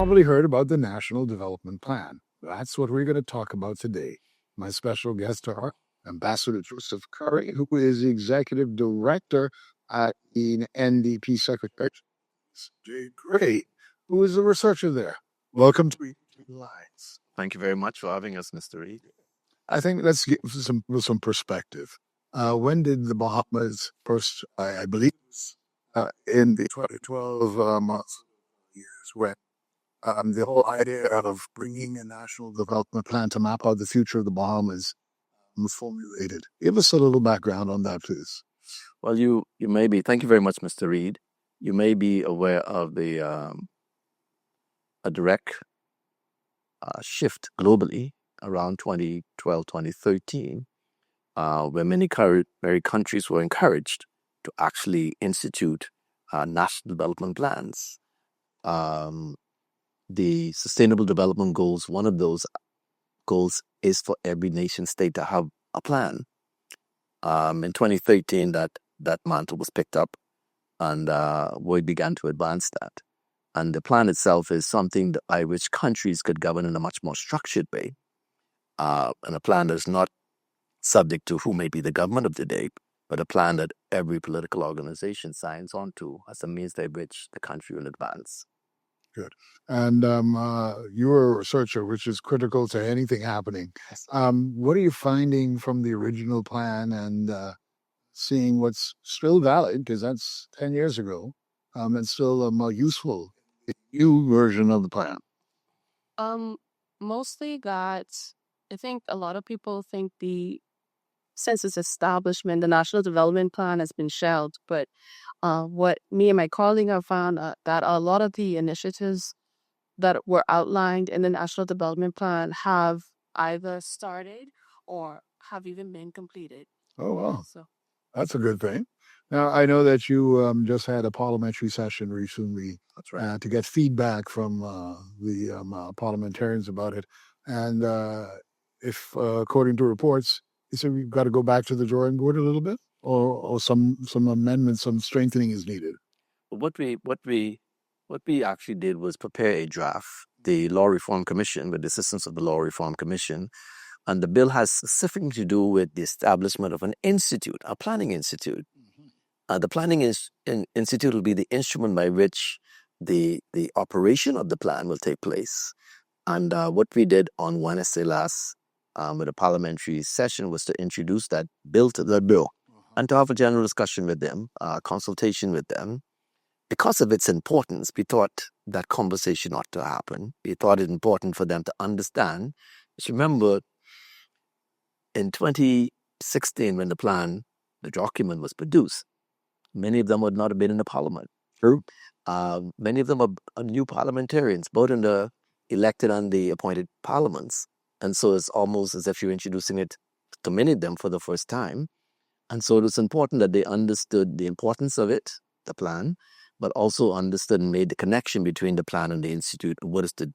probably heard about the National Development Plan. That's what we're going to talk about today. My special guests are Ambassador Joseph Curry, who is the Executive Director at the NDP Secretary, Jay Gray, who is a researcher there. Welcome to Lines. Thank you very much for having us, Mr. Reed. I think let's get some perspective. When did the Bahamas first, I believe, in the 2012 months, years, when the whole idea of bringing a national development plan to map out the future of the Bahamas was formulated? Give us a little background on that, please. Well, you may be. Thank you very much, Mr. Reed. You may be aware of the a direct shift globally around 2012, 2013, where many countries were encouraged to actually institute national development plans. The Sustainable Development Goals, one of those goals is for every nation state to have a plan. In 2013, that mantle was picked up, and we began to advance that. And the plan itself is something by which countries could govern in a much more structured way. And a plan that is not subject to who may be the government of the day, but a plan that every political organization signs on to as a means by which the country will advance. Good. And you're a researcher, which is critical to anything happening. What are you finding from the original plan and seeing what's still valid, because that's 10 years ago, and still more useful, the new version of the plan? Mostly that I think a lot of people think since its establishment, the National Development Plan has been shelved. But what me and my colleague have found that a lot of the initiatives that were outlined in the National Development Plan have either started or have even been completed. Oh, wow. So That's a good thing. Now, I know that you just had a parliamentary session recently. That's right. To get feedback from the parliamentarians about it. And if, according to reports, you said we've got to go back to the drawing board a little bit, or some amendments, some strengthening is needed. What we actually did was prepare a draft. The Law Reform Commission, with the assistance of the Law Reform Commission, and the bill has something to do with the establishment of an institute, a planning institute. The planning institute will be the instrument by which the operation of the plan will take place. And what we did on Wednesday last with a parliamentary session was to introduce that bill and to have a general discussion with them, consultation with them. Because of its importance, we thought that conversation ought to happen. We thought it important for them to understand. Just remember, in 2016, when the document was produced, many of them would not have been in the parliament. True. Many of them are new parliamentarians, both in the elected and the appointed parliaments. And so it's almost as if you're introducing it to many of them for the first time. And so it was important that they understood the importance of it, the plan, but also understood and made the connection between the plan and the institute. What is the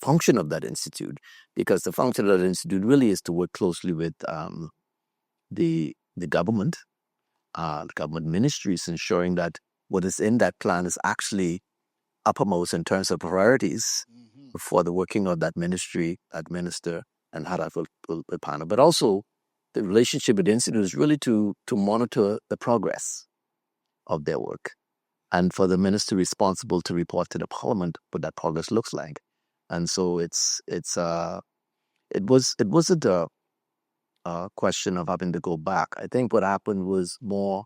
function of that institute? Because the function of that institute really is to work closely with the government, the government ministries, ensuring that what is in that plan is actually uppermost in terms of priorities for the working of that ministry, that minister, and how that will panel. But also, the relationship with the institute is really to monitor the progress of their work, and for the minister responsible to report to the parliament what that progress looks like. And so it wasn't a question of having to go back. I think what happened was more,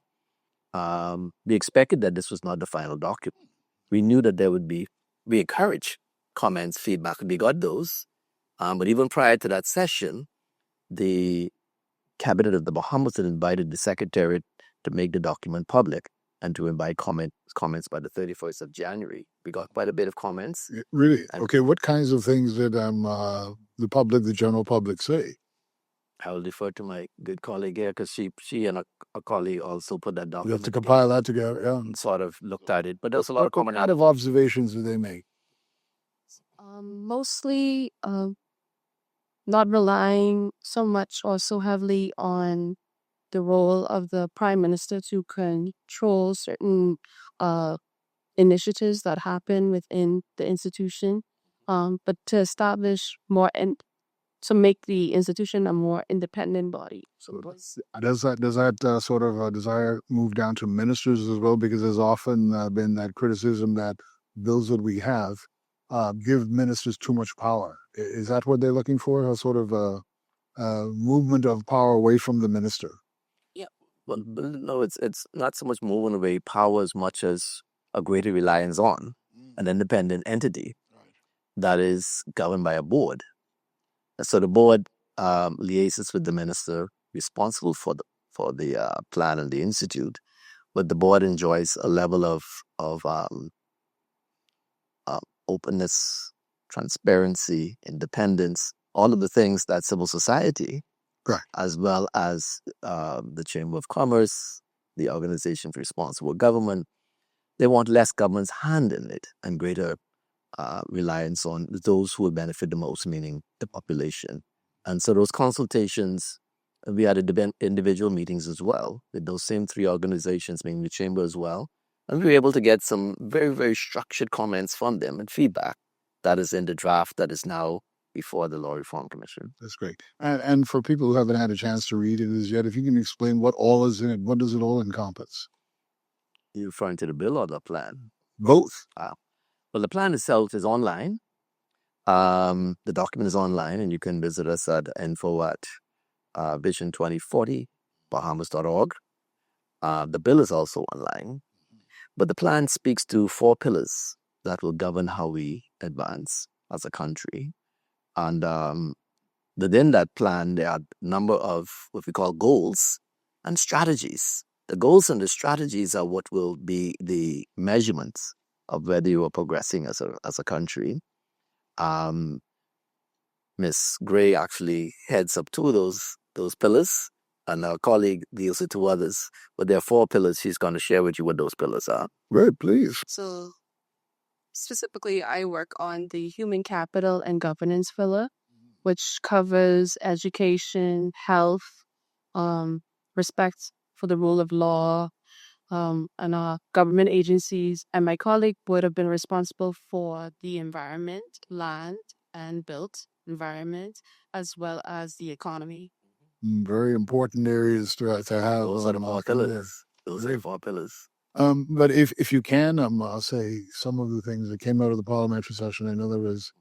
we expected that this was not the final document. We knew that we encouraged comments, feedback, and we got those. But even prior to that session, the Cabinet of the Bahamas had invited the Secretariat to make the document public and to invite comments by the 31st of January. We got quite a bit of comments. Really? Okay, what kinds of things did the general public say? I will defer to my good colleague here, because she and a colleague also put that document. You have to compile that together, yeah. And sort of looked at it. But there's a lot of What kind of observations did they make? mostly not relying so much or so heavily on the role of the prime minister to control certain initiatives that happen within the institution, but to establish more and to make the institution a more independent body. So does that sort of desire move down to ministers as well? Because there's often been that criticism that bills that we have give ministers too much power. Is that what they're looking for? A sort of movement of power away from the minister? Yeah. Well, no, it's not so much moving away power as much as a greater reliance on an independent entity that is governed by a board. So the board liaises with the minister responsible for the plan and the institute, but the board enjoys a level of openness, transparency, independence, all of the things that civil society, Right. as well as the Chamber of Commerce, the Organization for Responsible Government, they want less government's hand in it and greater reliance on those who will benefit the most, meaning the population. And so those consultations, we had individual meetings as well with those same three organizations, meaning the Chamber as well. And we were able to get some very, very structured comments from them and feedback that is in the draft that is now before the Law Reform Commission. That's great. And for people who haven't had a chance to read it as yet, if you can explain what all is in it, what does it all encompass? You're referring to the bill or the plan? Both. Well, the plan itself is online. The document is online, and you can visit us at info at vision2040bahamas.org. The bill is also online. But the plan speaks to 4 pillars that will govern how we advance as a country. And within that plan, there are a number of what we call goals and strategies. The goals and the strategies are what will be the measurements of whether you are progressing as a country. Miss Gray actually heads up 2 of those pillars, and our colleague deals with 2 others. But there are 4 pillars. She's going to share with you what those pillars are. Right, please. So specifically, I work on the human capital and governance pillar, which covers education, health, respect for the rule of law, and government agencies. And my colleague would have been responsible for the environment, land and built environment, as well as the economy. Very important areas to have. Those are the 4 pillars. Those are the 4 pillars. But if you can, I'll say some of the things that came out of the parliamentary session. I know there was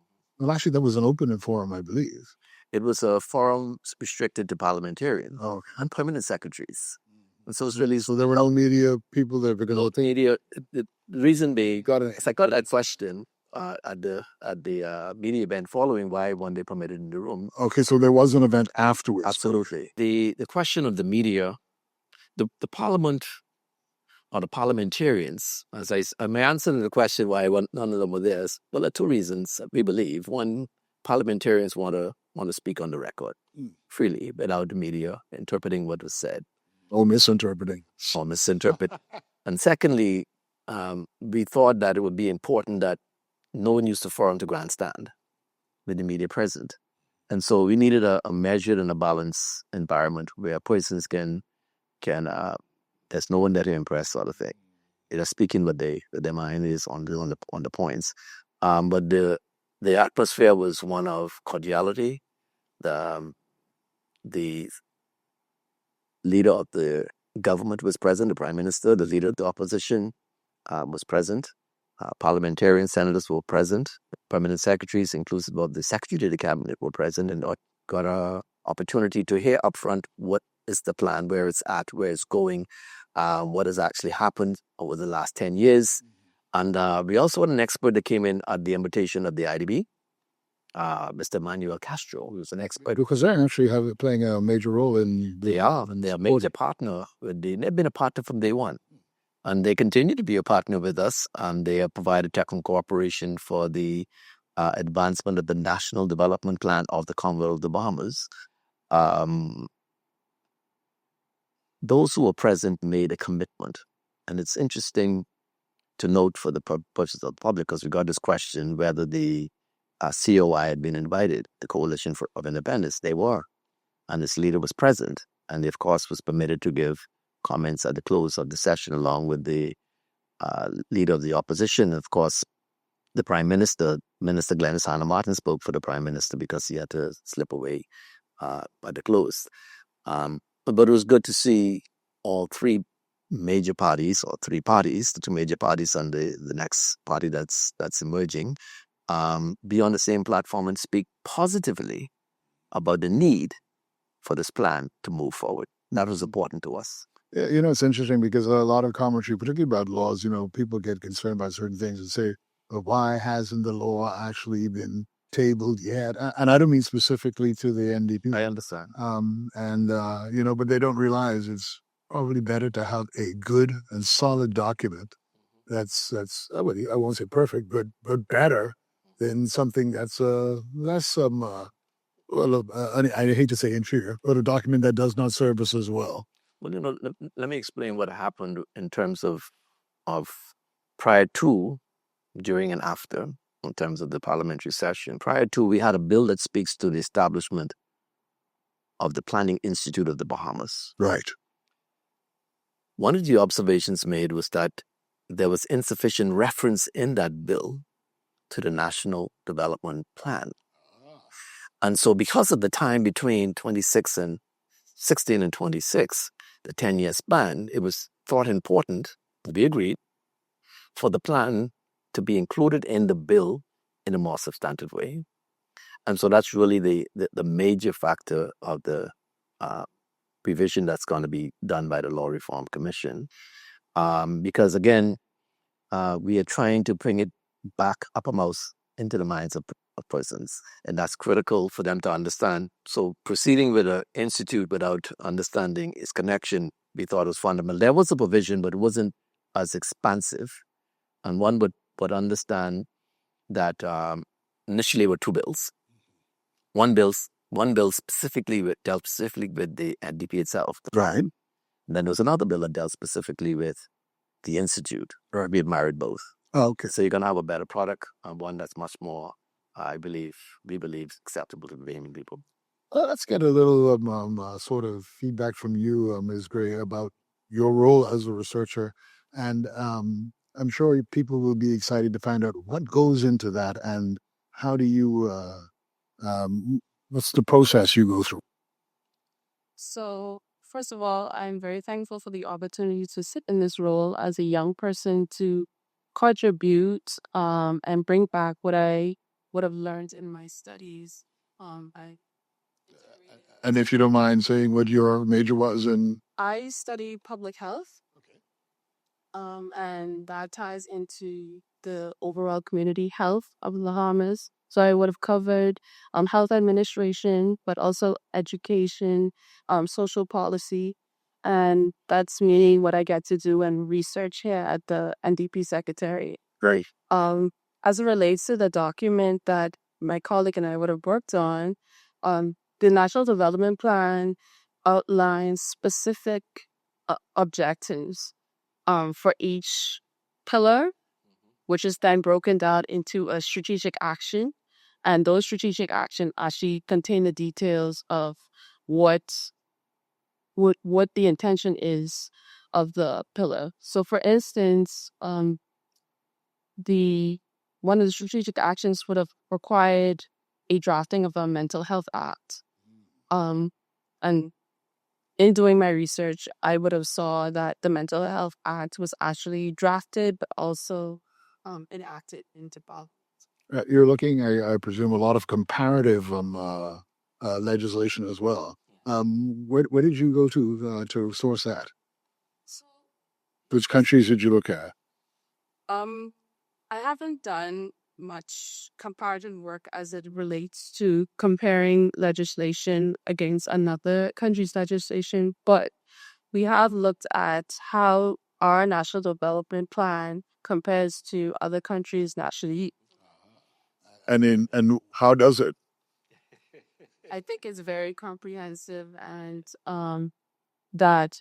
an open forum, I believe. It was a forum restricted to parliamentarians and permanent secretaries. And so it's really... So there were no media people there? Because no media. The reason being, I got that question at the media event following why one day permitted in the room. Okay, so there was an event afterwards. Absolutely. The question of the media, the parliament or the parliamentarians, my answer to the question why none of them were there is, well, there are 2 reasons we believe. One, parliamentarians want to speak on the record freely without the media interpreting what was said. Or misinterpreting. Or misinterpret. And secondly, we thought that it would be important that no one used the forum to grandstand with the media present. And so we needed a measured and a balanced environment where persons can there's no one there to impress, sort of thing. They're speaking what their mind is on the points. But the atmosphere was one of cordiality. The leader of the government was present, the Prime Minister. The leader of the opposition was present. Parliamentarian senators were present. Permanent secretaries, inclusive of the Secretary of the Cabinet, were present and got an opportunity to hear upfront what is the plan, where it's at, where it's going, what has actually happened over the last 10 years. And we also had an expert that came in at the invitation of the IDB, Mr. Manuel Castro, who's an expert. Because they're actually playing a major role in... They are, and they're a major partner. They've been a partner from day one. And they continue to be a partner with us, and they have provided technical cooperation for the advancement of the National Development Plan of the Commonwealth of the Bahamas. Those who were present made a commitment. And it's interesting to note for the purposes of the public, because we got this question whether the COI had been invited, the Coalition of Independence. They were. And its leader was present. And he, of course, was permitted to give comments at the close of the session along with the leader of the opposition. Of course, the Prime Minister, Minister Glenys Hanna Martin, spoke for the Prime Minister because he had to slip away by the close. But it was good to see all three major parties, or three parties, the two major parties and the next party that's emerging, be on the same platform and speak positively about the need for this plan to move forward. That was important to us. Yeah, it's interesting because a lot of commentary, particularly about laws, people get concerned about certain things and say, well, why hasn't the law actually been tabled yet? And I don't mean specifically to the NDP. I understand. But they don't realize it's probably better to have a good and solid document that's I won't say perfect, but better than something that's less I hate to say inferior, but a document that does not serve us as well. Well, let me explain what happened in terms of prior to, during, and after, in terms of the parliamentary session. Prior to, we had a bill that speaks to the establishment of the Planning Institute of the Bahamas. Right. One of the observations made was that there was insufficient reference in that bill to the National Development Plan. And so because of the time between 2016 and 26, the 10-year span, it was thought important, we agreed, for the plan to be included in the bill in a more substantive way. And so that's really the major factor of the revision that's going to be done by the Law Reform Commission. Because again, we are trying to bring it back uppermost into the minds of persons, and that's critical for them to understand. So proceeding with an institute without understanding its connection, we thought was fundamental. There was a provision, but it wasn't as expansive, and one would understand that initially there were two bills. One bill specifically dealt specifically with the NDP itself. Right. And then there was another bill that dealt specifically with the institute. Right. We had married both. Oh, okay. So you're going to have a better product, one that's much more, we believe, acceptable to the Bahamian people. Let's get a little sort of feedback from you, Ms. Gray, about your role as a researcher. And I'm sure people will be excited to find out what goes into that and how do you, what's the process you go through? So, first of all, I'm very thankful for the opportunity to sit in this role as a young person to contribute and bring back what I would have learned in my studies. And if you don't mind saying what your major was in? I study public health. And that ties into the overall community health of the Bahamas. So I would have covered health administration, but also education, social policy. And that's me, what I get to do and research here at the NDP Secretariat. Great. As it relates to the document that my colleague and I would have worked on, the National Development Plan outlines specific objectives for each pillar, which is then broken down into a strategic action. And those strategic actions actually contain the details of what the intention is of the pillar. So for instance, one of the strategic actions would have required a drafting of a mental health act. And in doing my research, I would have saw that the Mental Health Act was actually drafted, but also enacted into Parliament. You're looking, I presume, a lot of comparative legislation as well. Where did you go to source that? Which countries did you look at? I haven't done much comparative work as it relates to comparing legislation against another country's legislation, but we have looked at how our national development plan compares to other countries' national. And how does it? I think it's very comprehensive, and that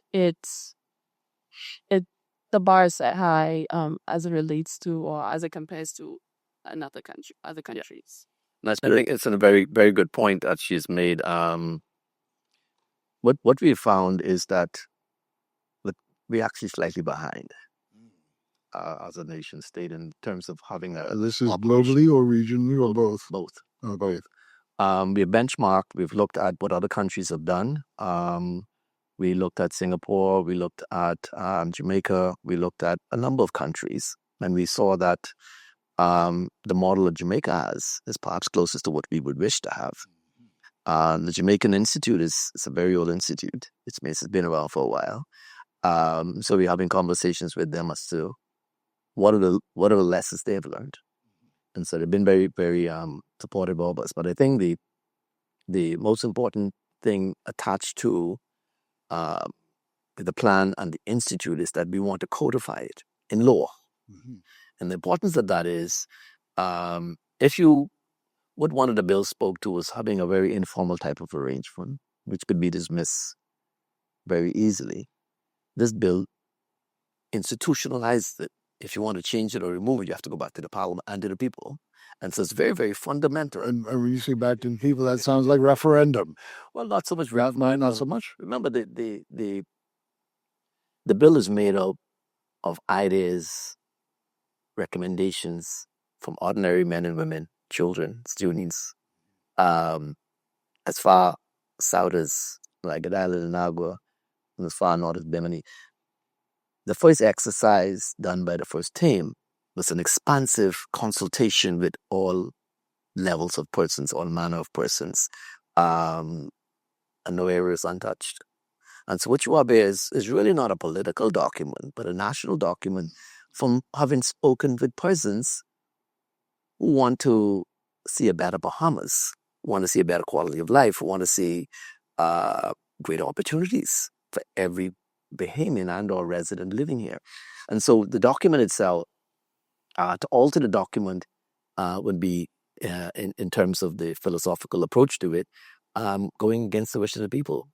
the bar is set high as it relates to, or as it compares to other countries. I think it's a very, very good point that she's made. What we found is that we're actually slightly behind. as a nation state in terms of having a This is operation. globally or regionally or both? Both. Both. We benchmarked. We've looked at what other countries have done. We looked at Singapore. We looked at Jamaica. We looked at a number of countries, and we saw that the model that Jamaica has is perhaps closest to what we would wish to have. The Jamaican Institute is a very old institute. It's been around for a while. So we're having conversations with them as to what are the lessons they've learned. And so they've been very, very supportive of us. But I think the most important thing attached to the plan and the institute is that we want to codify it in law. And the importance of that is, what one of the bills spoke to was having a very informal type of arrangement, which could be dismissed very easily. This bill institutionalized it. If you want to change it or remove it, you have to go back to the parliament and to the people. And so it's very, very fundamental. And when you say back to the people, that sounds like referendum. Well, not so much referendum. Not so much. Remember, the bill is made up of ideas, recommendations from ordinary men and women, children, students, as far south as like the island of Nagua, and as far north as Bimini. The first exercise done by the first team was an expansive consultation with all levels of persons, all manner of persons, and no areas untouched. And so what you have here is really not a political document, but a national document from having spoken with persons who want to see a better Bahamas, want to see a better quality of life, want to see greater opportunities for every Bahamian and or resident living here. And so the document itself, to alter the document would be, in terms of the philosophical approach to it, going against the wishes of the people.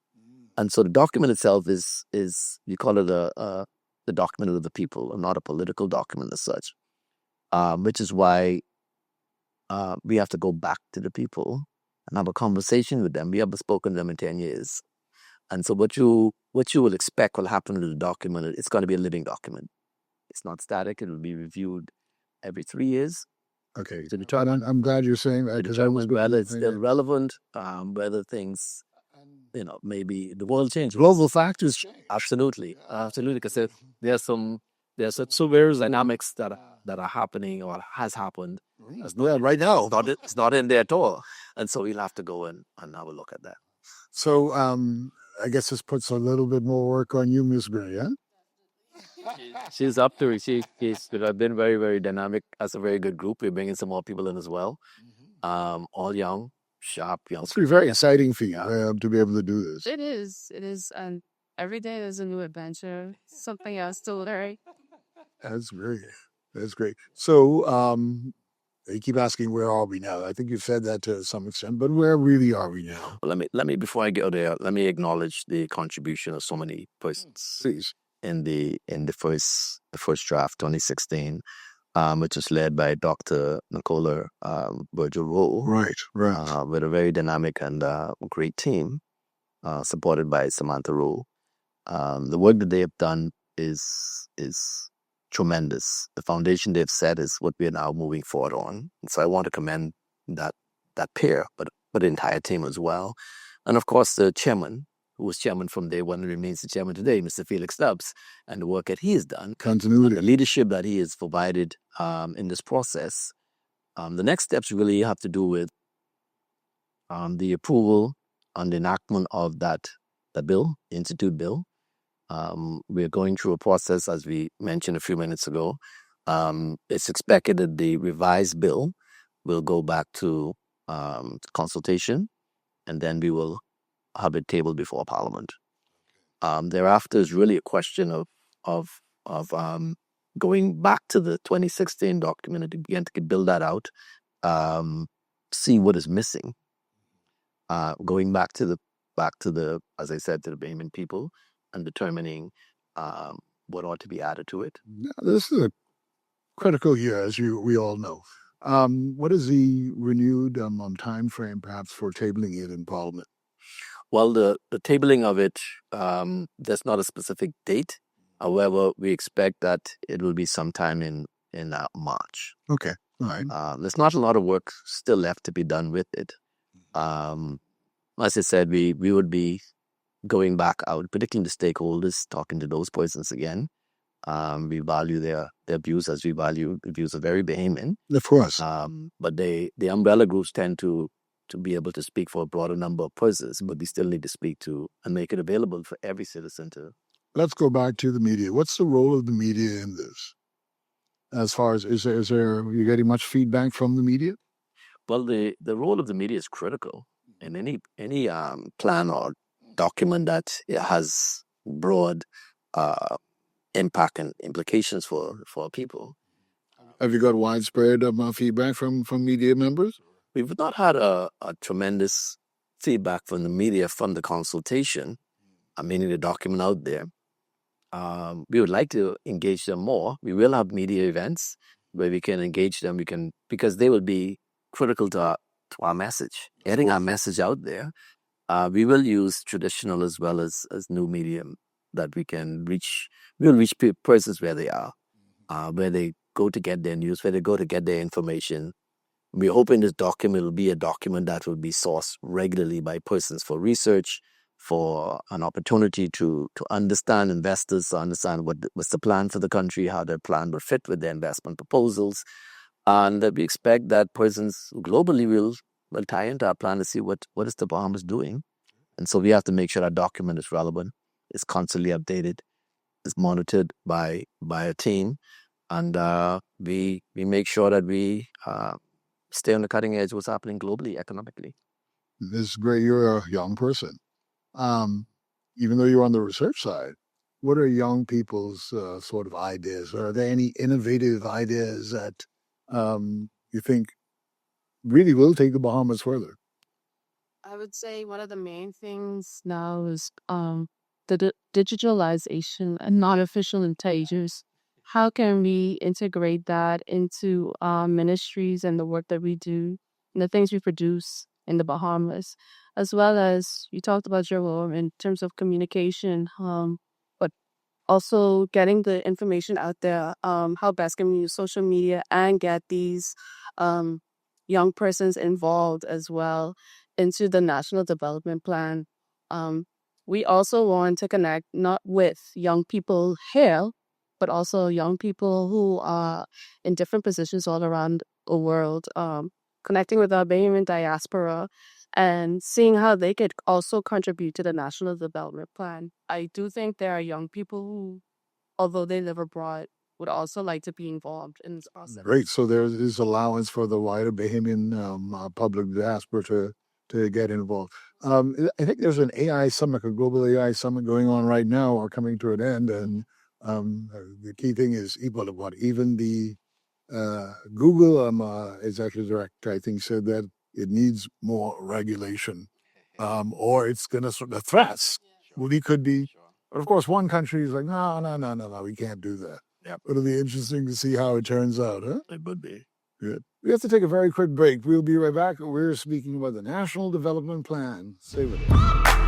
And so the document itself is you call it the document of the people, and not a political document as such, which is why we have to go back to the people and have a conversation with them. We haven't spoken to them in 10 years. And so what you will expect will happen to the document, it's going to be a living document. It's not static. It will be reviewed every 3 years. Okay. I'm glad you're saying that, because whether it's still relevant, whether things, maybe the world changes. Global factors change. Absolutely. Absolutely. Because there's some various dynamics that are happening or has happened. Right now. It's not in there at all. And so we'll have to go and have a look at that. So I guess this puts a little bit more work on you, Miss Gray, yeah? She's up to it. She's been very, very dynamic as a very good group. We're bringing some more people in as well. All young, sharp, young. It's very exciting for you to be able to do this. It is. And every day there's a new adventure, something else to learn. That's great. So you keep asking, where are we now? I think you've said that to some extent, but where really are we now? Let me before I go there, let me acknowledge the contribution of so many persons. Please. In the first draft 2016, which was led by Dr. Nicola Virgil Rowe. Right. With a very dynamic and great team, supported by Samantha Rowe. The work that they have done is tremendous. The foundation they've set is what we are now moving forward on. And so I want to commend that pair, but the entire team as well. And of course, the chairman, who was chairman from day one and remains the chairman today, Mr. Felix Stubbs, and the work that he has done. Continuity. The leadership that he has provided in this process. The next steps really have to do with the approval and the enactment of that bill, the Institute bill. We're going through a process, as we mentioned a few minutes ago. It's expected that the revised bill will go back to consultation, and then we will have it tabled before Parliament. Thereafter is really a question of going back to the 2016 document and begin to build that out, see what is missing. Going back to the, as I said, to the Bahamian people, and determining what ought to be added to it. This is a critical year, as we all know. What is the renewed time frame, perhaps, for tabling it in Parliament? Well, the tabling of it, there's not a specific date. However, we expect that it will be sometime in March. Okay. All right. There's not a lot of work still left to be done with it. As I said, we would be going back out, particularly the stakeholders, talking to those persons again. We value their views as we value the views of every Bahamian. Of course. But the umbrella groups tend to be able to speak for a broader number of persons, but we still need to speak to and make it available for every citizen to. Let's go back to the media. What's the role of the media in this? As far as, is there, are you getting much feedback from the media? Well, the role of the media is critical in any plan or document that it has broad impact and implications for people. Have you got widespread feedback from media members? We've not had a tremendous feedback from the media from the consultation, meaning the document out there. We would like to engage them more. We will have media events where we can engage them. Because they will be critical to our message, getting our message out there. We will use traditional as well as new medium that we can reach. We'll reach persons where they are, where they go to get their news, where they go to get their information. We're hoping this document will be a document that will be sourced regularly by persons for research, for an opportunity to understand investors, to understand what's the plan for the country, how their plan will fit with their investment proposals. And we expect that persons globally will tie into our plan to see what is the Bahamas doing. And so we have to make sure that document is relevant, is constantly updated, is monitored by a team, and we make sure that we stay on the cutting edge of what's happening globally, economically. This is great. You're a young person. Even though you're on the research side, what are young people's sort of ideas? Are there any innovative ideas that you think really will take the Bahamas further? I would say one of the main things now is the digitalization and artificial intelligence. How can we integrate that into ministries and the work that we do and the things we produce in the Bahamas, as well as you talked about Jerome in terms of communication, but also getting the information out there, how best can we use social media and get these young persons involved as well into the National Development Plan. We also want to connect not with young people here, but also young people who are in different positions all around the world, connecting with our Bahamian diaspora and seeing how they could also contribute to the National Development Plan. I do think there are young people who, although they live abroad, would also like to be involved in this process. Great. So there is allowance for the wider Bahamian public diaspora to get involved. I think there's an AI summit, a global AI summit going on right now or coming to an end. And the key thing is even the Google executive director, I think, said that it needs more regulation or it's going to sort of threats. We could be, but of course, one country is like, no, we can't do that. Yeah. It'll be interesting to see how it turns out, huh? It would be. Good. We have to take a very quick break. We'll be right back. We're speaking about the National Development Plan. Stay with us.